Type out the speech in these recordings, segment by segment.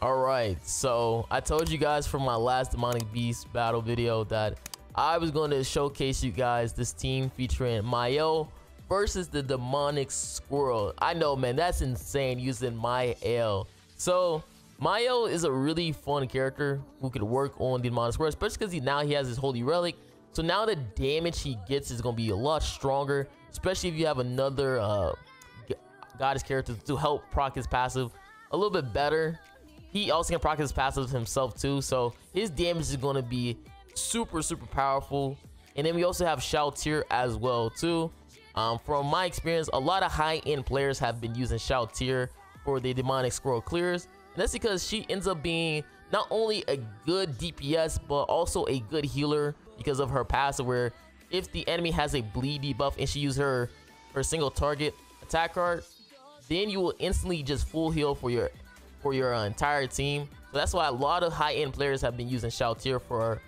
Alright, so I told you guys from my last Demonic Beast battle video that I was going to showcase you guys this team featuring Myel versus the Demonic Squirrel. I know, man, that's insane using Myel. So Myel is a really fun character who could work on the Demonic Squirrel, especially because now he has his Holy Relic. So now the damage he gets is going to be a lot stronger, especially if you have another goddess character to help proc his passive a little bit better. He also can proc his passive himself too, so his damage is going to be super powerful. And then we also have Shaer as well too. From my experience, a lot of high-end players have been using Shaer for the Demonic Squirrel clears, and that's because she ends up being not only a good DPS but also a good healer because of her passive, where if the enemy has a bleed debuff and she uses her single target attack card, then you will instantly just full heal for your entire team. So that's why a lot of high-end players have been using Shaer for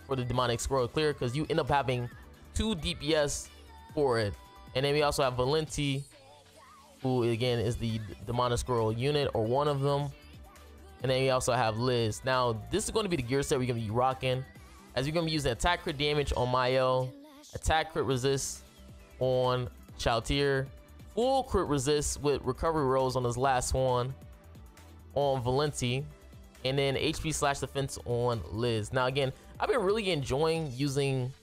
the Demonic Squirrel clear, because you end up having 2 DPS for it. And then we also have Valenti, who again is the Demonic Squirrel unit, or one of them. And then we also have Liz. Now this is going to be the gear set we're going to be rocking, as you're going to be using attack crit damage on Myel, attack crit resist on Shaer, full crit resist with recovery rolls on his last one on Valenti, and then HP slash defense on Liz. Now again, I've been really enjoying using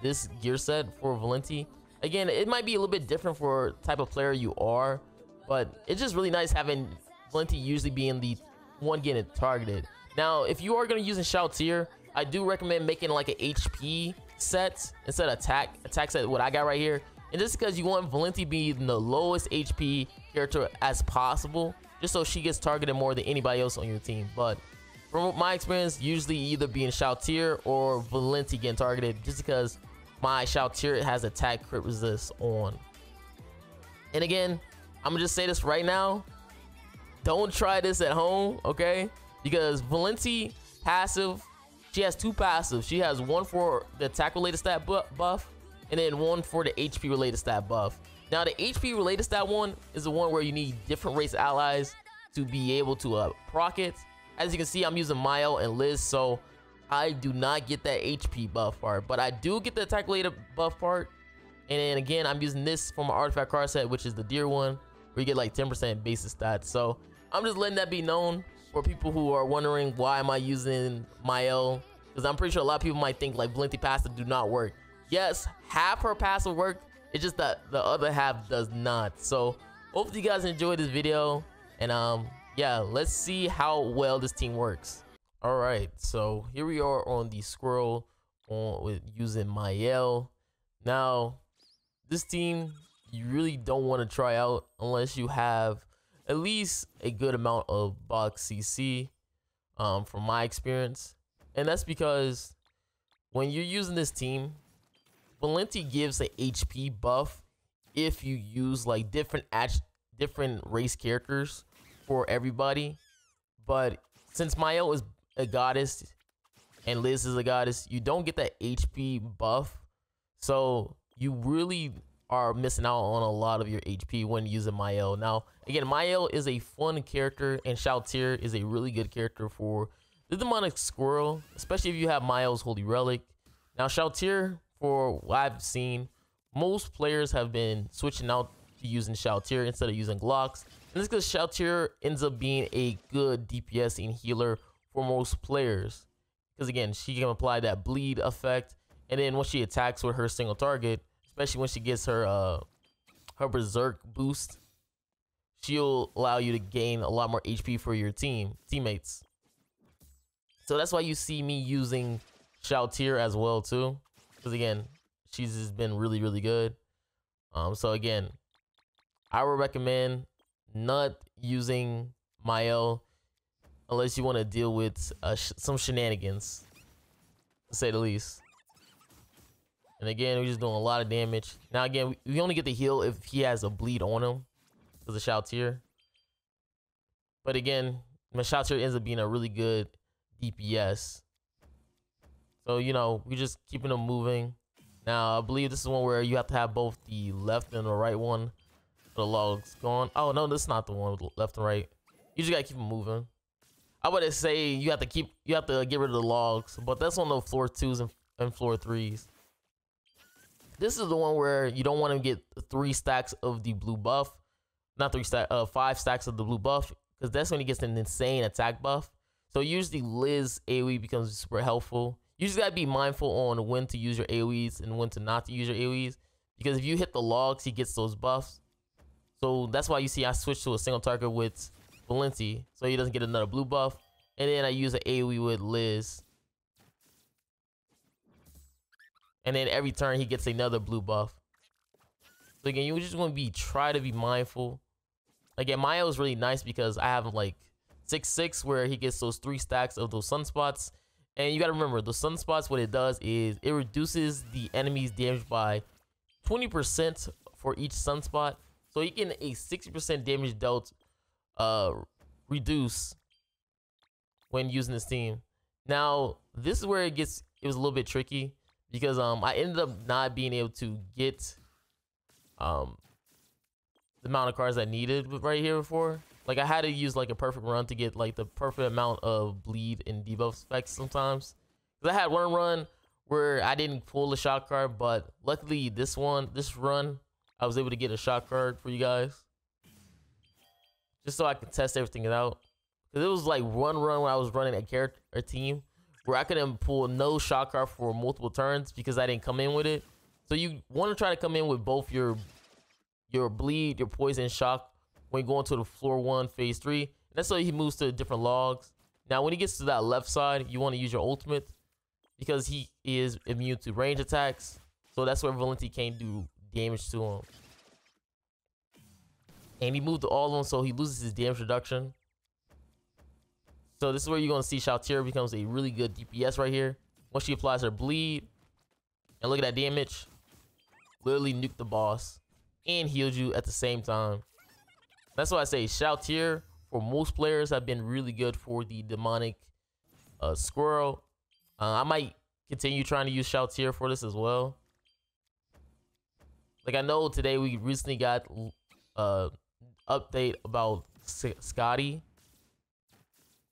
this gear set for Valenti. Again, it might be a little bit different for type of player you are, but it's just really nice having Valenti usually being the one getting targeted. Now if you are going to use Shaer, I do recommend making like an HP set instead of attack set, what I got right here. And just because you want Valenti being the lowest HP character as possible, just so she gets targeted more than anybody else on your team. But from my experience, usually either being Shaer or Valenti getting targeted, just because my Shaer has attack crit resist on. And again, I'm gonna just say this right now, don't try this at home, okay? Because Valenti passive, she has 2 passives. She has one for the attack related stat buff, and then one for the HP related stat buff. Now the HP related stat one is the one where you need different race allies to be able to proc it. As you can see, I'm using Myel and Liz, so I do not get that HP buff part, but I do get the attack related buff part. And then again, I'm using this for my artifact card set, which is the deer one, where you get like 10% basic stats. So I'm just letting that be known for people who are wondering why am I using Myel, because I'm pretty sure a lot of people might think like Valenti passive do not work. Yes, half her passive work, it's just that the other half does not. So hopefully you guys enjoyed this video, and yeah, let's see how well this team works. All right, so here we are on the Squirrel with using Myel. Now this team you really don't want to try out unless you have at least a good amount of box CC, from my experience. And that's because when you're using this team, Valenti gives a HP buff if you use like different race characters for everybody. But since Myel is a goddess and Liz is a goddess, you don't get that HP buff, so you really are missing out on a lot of your HP when using Myel. Now again, Myel is a fun character, and Shaer is a really good character for the Demonic Squirrel, especially if you have Myel's Holy Relic. Now Shaer, for what I've seen, most players have been switching out to using Shaer instead of using Glocks. And this is because Shaer ends up being a good DPS and healer for most players, because again, she can apply that bleed effect, and then when she attacks with her single target, especially when she gets her berserk boost, she'll allow you to gain a lot more HP for your teammates. So that's why you see me using Shaer as well too, because again, she's just been really good. So again, I would recommend not using Myel unless you want to deal with some shenanigans, to say the least. And again, we're just doing a lot of damage. Now again, we only get the heal if he has a bleed on him because of Shaer. But again, Shaer ends up being a really good DPS. So, you know, we're just keeping them moving. Now, I believe this is one where you have to have both the left and the right one. The log's gone. Oh, no, this is not the one with left and right. You just gotta keep them moving. I would say you have to get rid of the logs, but that's on the floor 2s and floor 3s. This is the one where you don't want to get 3 stacks of the blue buff, not 5 stacks of the blue buff, because that's when he gets an insane attack buff. So usually Liz AoE becomes super helpful. You just gotta be mindful on when to use your AoEs and when to not to use your AoEs, because if you hit the logs, he gets those buffs. So that's why you see I switched to a single target with Valenti, so he doesn't get another blue buff. And then I use an AoE with Liz. And then every turn he gets another blue buff. So again, you just want to try to be mindful. Again, Myel is really nice because I have like 6/6 where he gets those 3 stacks of those sunspots. And you got to remember, the sunspots, what it does is it reduces the enemy's damage by 20% for each sunspot. So you get a 60% damage dealt reduce when using this team. Now, this is where it was a little bit tricky because I ended up not being able to get the amount of cards I needed right here before. Like, I had to use like a perfect run to get like the perfect amount of bleed and debuff specs sometimes. Because I had one run where I didn't pull the shot card, but luckily this run, I was able to get a shot card for you guys. Just so I could test everything out. Because it was like one run when I was running a team where I couldn't pull no shot card for multiple turns because I didn't come in with it. So you want to try to come in with both your bleed, your poison, shock when going to the floor 1, phase 3. And that's so he moves to different logs. Now, when he gets to that left side, you want to use your ultimate because he is immune to range attacks. So that's where Valenti can't do damage to him. And he moved to all of them, so he loses his damage reduction. So this is where you're going to see Shaer becomes a really good DPS right here. Once she applies her bleed, and look at that damage, literally nuke the boss and healed you at the same time. That's why I say Shaer for most players have been really good for the demonic squirrel. I might continue trying to use Shaer for this as well. Like, I know today we recently got update about Scotty.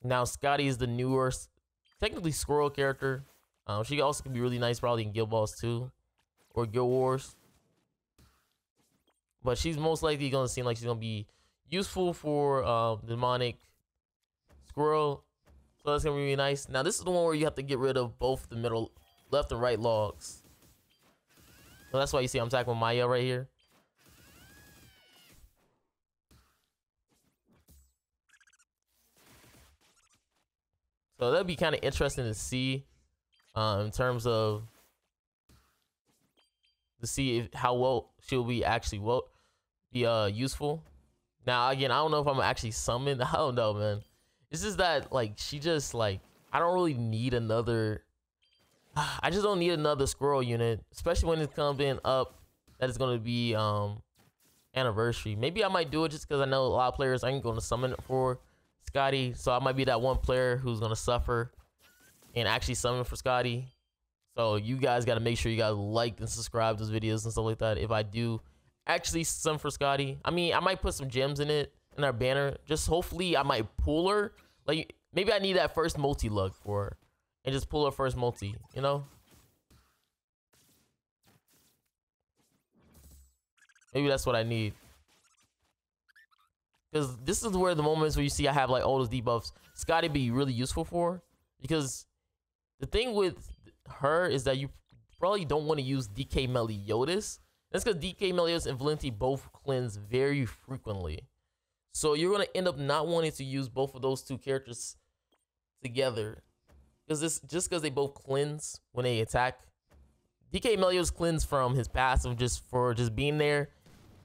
Now Scotty is the newer, technically squirrel character. She also can be really nice probably in Guild Balls too, or Guild Wars. But she's most likely gonna seem like she's gonna be useful for demonic squirrel. So that's gonna be really nice. Now this is the one where you have to get rid of both the middle, left and right logs. So that's why you see I'm attacking with Myel right here. So that'd be kind of interesting to see, in terms of how well she'll be actually useful. Now again, I don't know if I'm actually summoned. I don't know, man. It's just that like she just like I don't really need another. I just don't need another squirrel unit, especially when it's coming up that it's gonna be anniversary. Maybe I might do it just because I know a lot of players ain't gonna summon it for Scotty, so I might be that one player who's gonna suffer and actually summon for Scotty. So you guys got to make sure you guys like and subscribe to those videos and stuff like that. If I do actually summon for Scotty, I mean, I might put some gems in it in our banner. Just hopefully I might pull her. Like maybe I need that first multi lug for her and just pull her first multi. You know, maybe that's what I need. Because this is where the moments where you see I have like all those debuffs, Scotty be really useful for. Because the thing with her is that you probably don't want to use DK Meliodas. That's because DK Meliodas and Valenti both cleanse very frequently. So you're going to end up not wanting to use both of those two characters together. Because because they both cleanse when they attack. DK Meliodas cleanse from his passive just being there.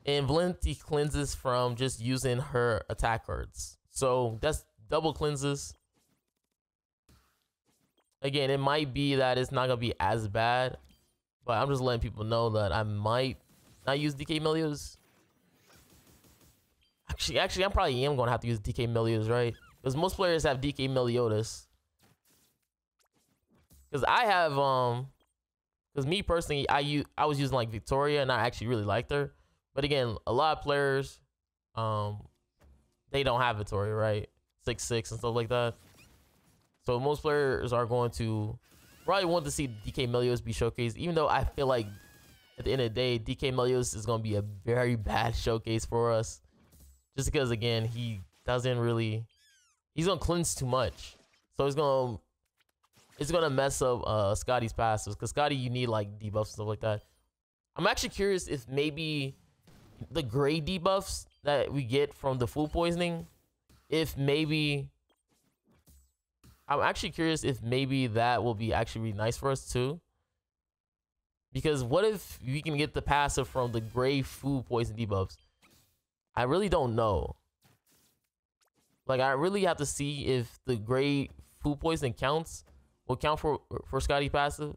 And Valenti cleanses from just using her attack cards. So that's double cleanses. Again, it might be that it's not going to be as bad. But I'm just letting people know that I might not use DK Meliodas. Actually, I probably am going to have to use DK Meliodas, right? Because most players have DK Meliodas. Because I have, because me personally, I was using like Victoria and I actually really liked her. But again, a lot of players, they don't have Victoria, right? 6'6" and stuff like that. So most players are going to probably want to see DK Melios be showcased, even though I feel like at the end of the day, DK Melios is going to be a very bad showcase for us. Just because, again, he doesn't really... He's going to cleanse too much. So it's going to mess up Scotty's passives. Because Scotty, you need like debuffs and stuff like that. I'm actually curious if maybe the gray debuffs that we get from the food poisoning, if maybe... I'm actually curious if maybe that will be actually really nice for us too. Because what if we can get the passive from the gray food poison debuffs? I really don't know. Like, I really have to see if the gray food poison will count for Scotty passive.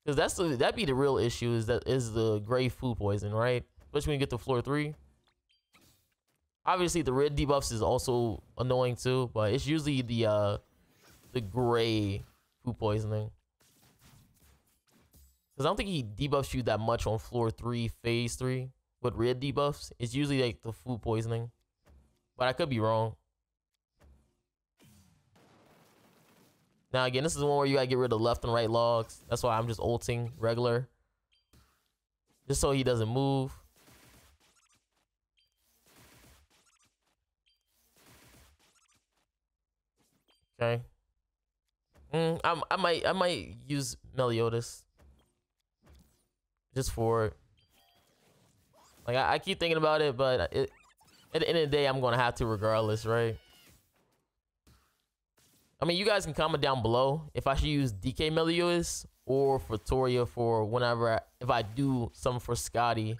Because that'd be the real issue, is the gray food poison, right? Especially when you get to floor 3. Obviously, the red debuffs is also annoying too, but it's usually the gray food poisoning. Because I don't think he debuffs you that much on floor 3, phase 3 with red debuffs. It's usually like the food poisoning, but I could be wrong. Now again, this is the one where you gotta get rid of left and right logs. That's why I'm just ulting regular, just so he doesn't move. Okay. I might use Meliodas just for it. Like, I keep thinking about it, but at the end of the day, I'm gonna have to regardless, right? I mean, you guys can comment down below if I should use DK Meliodas or Fatoria for whenever if I do something for Scotty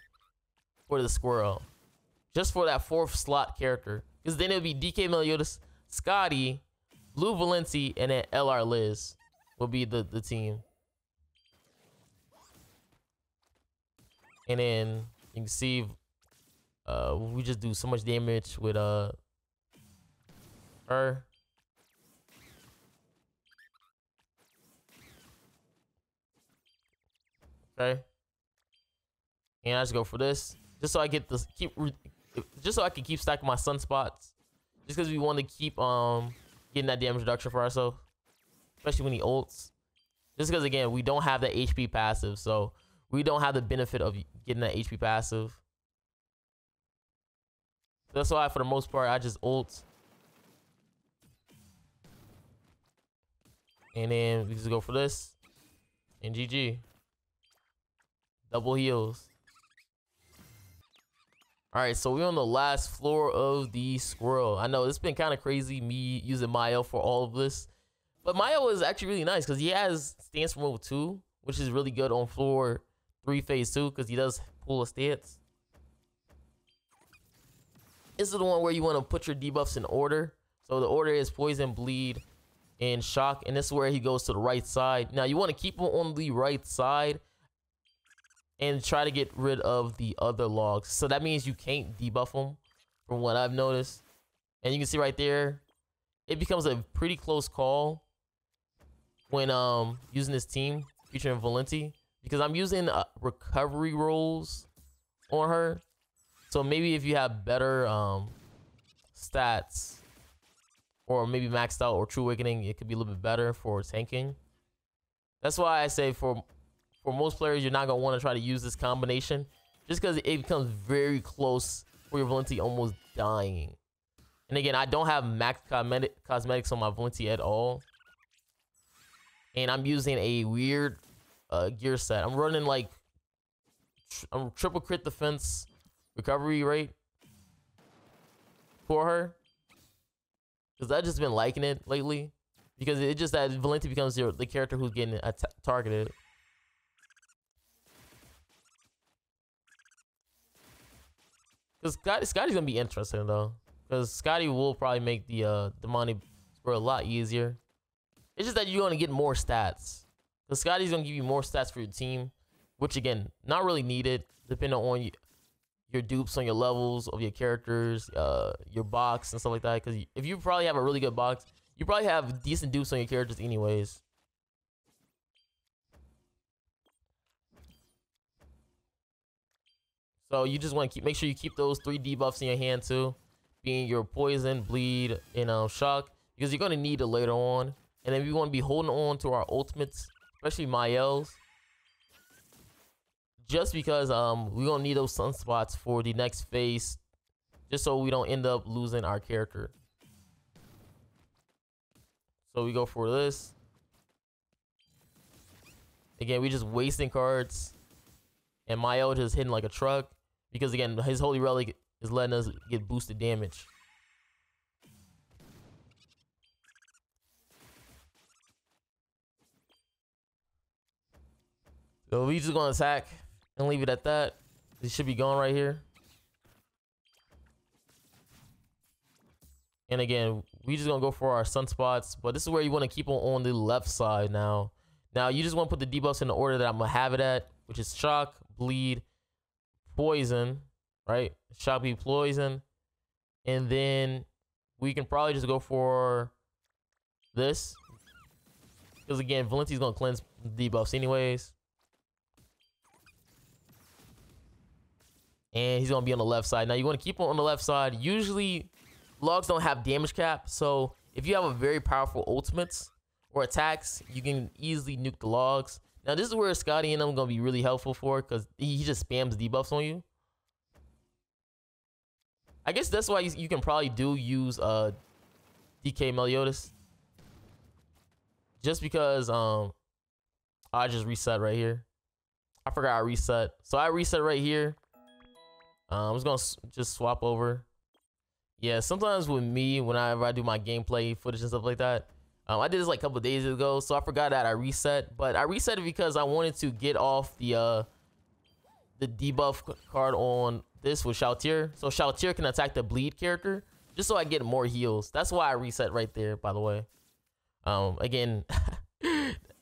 for the squirrel, just for that 4th slot character. Because then it'll be DK Meliodas, Scotty, Blue Valenti, and then LR Liz will be the team. And then you can see we just do so much damage with her. Okay. And I just go for this. Just so I get this just so I can keep stacking my sunspots. Just because we want to keep getting that damage reduction for ourselves, especially when he ults. Just because, again, we don't have that HP passive, so we don't have the benefit of getting that HP passive. That's why, for the most part, I just ult, and then we just go for this, and GG. Double heals. All right, so we're on the last floor of the squirrel. I know it's been kind of crazy me using Myel for all of this, but Myel is actually really nice because he has stance removal 2, which is really good on floor 3 phase 2 because he does pull a stance. This is the one where you want to put your debuffs in order. So the order is poison, bleed, and shock, and this is where he goes to the right side. Now you want to keep him on the right side and try to get rid of the other logs. So that means you can't debuff them, from what I've noticed. And you can see right there, it becomes a pretty close call when using this team featuring Valenti, because I'm using recovery rolls on her. So maybe if you have better stats, or maybe maxed out or True Awakening, it could be a little bit better for tanking. That's why I say for most players, you're not going to want to try to use this combination, just because it becomes very close for your Valenti almost dying. And again, I don't have max cosmetics on my Valenti at all. And I'm using a weird gear set. I'm running like triple crit defense recovery rate for her, because I've just been liking it lately, because it just that Valenti becomes the character who's getting targeted. Because Scotty's gonna be interesting though, because Scotty will probably make the demonic score a lot easier. It's just that you're gonna get more stats, because Scotty's gonna give you more stats for your team, which again, not really needed, depending on your dupes on your levels of your characters, your box and stuff like that. Because if you probably have a really good box, you probably have decent dupes on your characters anyways. So you just want to make sure you keep those 3 debuffs in your hand too, being your poison, bleed, and shock, because you're gonna need it later on. And then we want to be holding on to our ultimates, especially Myel's, just because we're gonna need those sunspots for the next phase, just so we don't end up losing our character. So we go for this. Again, we just wasting cards, and Myel just hitting like a truck, because again, his Holy Relic is letting us get boosted damage. So we just gonna attack and leave it at that. It should be gone right here. And again, we just gonna go for our sunspots, but this is where you want to keep on the left side now. Now you just want to put the debuffs in the order that I'm gonna have it at, which is shock, bleed, poison, right? Shock, bleed, poison, and then we can probably just go for this, because again, Valenti's gonna cleanse debuffs anyways. And he's gonna be on the left side. Now you want to keep him on the left side. Usually logs don't have damage cap, so if you have a very powerful ultimates or attacks, you can easily nuke the logs. Now this is where Scotty and I'm gonna be really helpful for, because he just spams debuffs on you. I guess that's why you can probably use DK Meliodas, just because I just reset right here. I forgot I reset, so I reset right here. I'm just gonna just swap over. Yeah, sometimes with me, whenever I do my gameplay footage and stuff like that, I did this like a couple days ago, so I forgot that I reset. But I reset it because I wanted to get off the debuff card on this with Shaer, so Shaer can attack the bleed character, just so I get more heals. That's why I reset right there, by the way. Again,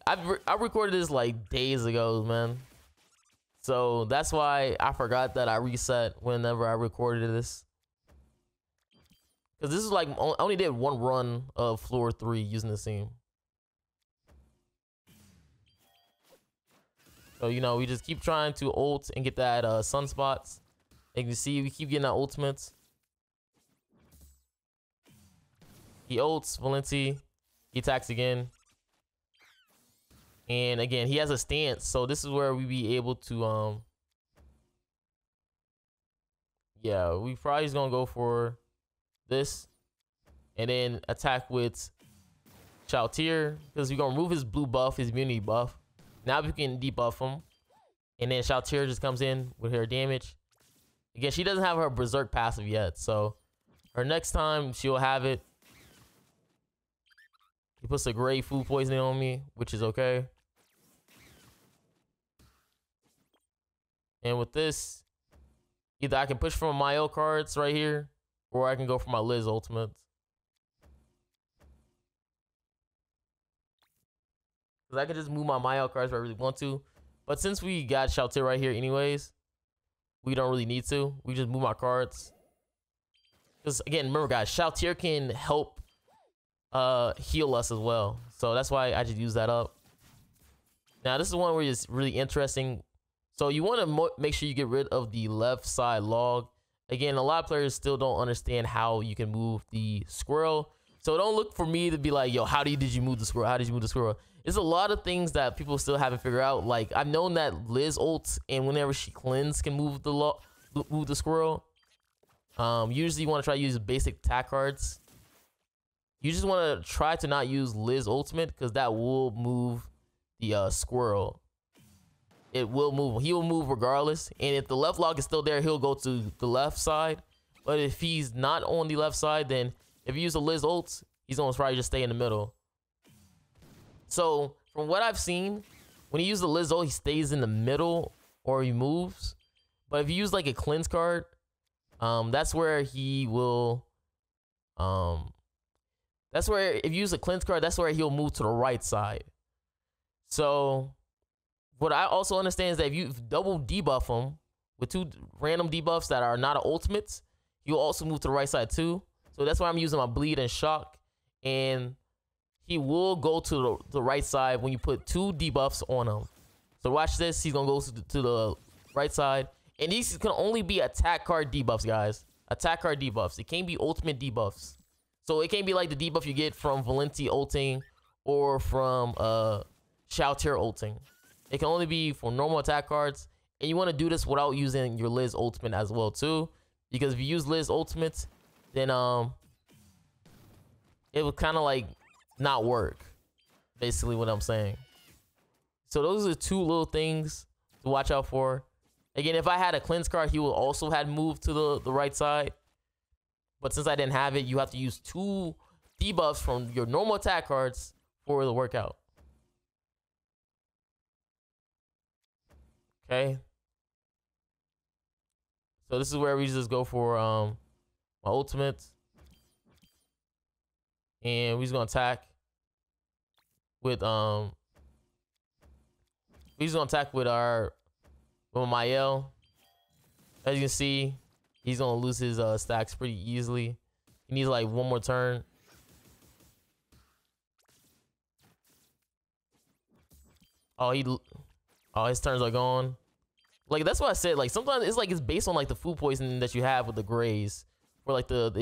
I recorded this like days ago, man. So that's why I forgot that I reset whenever I recorded this. Because this is like, I only did one run of floor 3 using the scene. So, you know, we just keep trying to ult and get that sunspots. And you can see we keep getting that ultimates. He ults Valenti. He attacks again. And again, he has a stance, so this is where we be able to yeah, we probably just gonna go for this and then attack with Shaer, because we're gonna remove his blue buff, his immunity buff. Now we can debuff him, and then Shaer just comes in with her damage. Again, she doesn't have her berserk passive yet, so her next time she'll have it. He puts a gray food poisoning on me, which is okay. And with this, either I can push for my Myel cards right here, or I can go for my Liz ultimates. Because I can just move my Myel cards if I really want to. But since we got Shaer right here anyways, we don't really need to. We just move my cards. Because again, remember guys, Shaer can help heal us as well. So that's why I just use that up. Now this is one where it's really interesting. So you want to make sure you get rid of the left side log. Again, a lot of players still don't understand how you can move the squirrel. So don't look for me to be like, yo, did you move the squirrel? How did you move the squirrel? There's a lot of things that people still haven't figured out. Like, I've known that Liz ults, and whenever she cleanses, can move the squirrel. Usually you want to try to use basic attack cards. You just want to try to not use Liz ultimate, because that will move the squirrel. It will move. He will move regardless. And if the left log is still there, he'll go to the left side. But if he's not on the left side, then if you use a Liz ult, he's going to probably just stay in the middle. So from what I've seen, when he uses the Liz ult, he stays in the middle or he moves. But if you use like a cleanse card, that's where he will. That's where, if you use a cleanse card, that's where he'll move to the right side. So what I also understand is that if you double debuff him with 2 random debuffs that are not ultimates, you'll also move to the right side too. So that's why I'm using my bleed and shock. And he will go to the right side when you put 2 debuffs on him. So watch this. He's going to go to the right side. And these can only be attack card debuffs, guys. attack card debuffs. It can't be ultimate debuffs. So it can't be like the debuff you get from Valenti ulting or from Shaer ulting. It can only be for normal attack cards. And you want to do this without using your Liz ultimate as well too. Because if you use Liz ultimate, then it would kind of like not work. Basically what I'm saying. So those are two little things to watch out for. Again, if I had a cleanse card, he would also had moved to the right side. But since I didn't have it, you have to use 2 debuffs from your normal attack cards for the workout. Okay. So this is where we just go for my ultimate. And we're just gonna attack with our Myel. As you can see, he's gonna lose his stacks pretty easily. He needs like one more turn. Oh, his turns are gone. Like that's what I said. Like sometimes it's like it's based on like the food poisoning that you have with the grays, or like the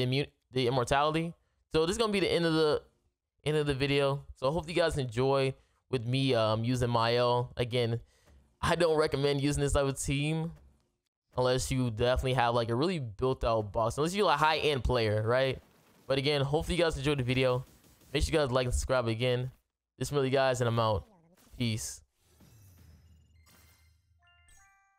immortality. So this is gonna be the end of the video. So I hope you guys enjoy with me using Myel. Again, I don't recommend using this type of team unless you definitely have like a really built out box. Unless you're a high end player, right? But again, hopefully you guys enjoyed the video. Make sure you guys like and subscribe again. This is Marilli, guys, and I'm out. Peace.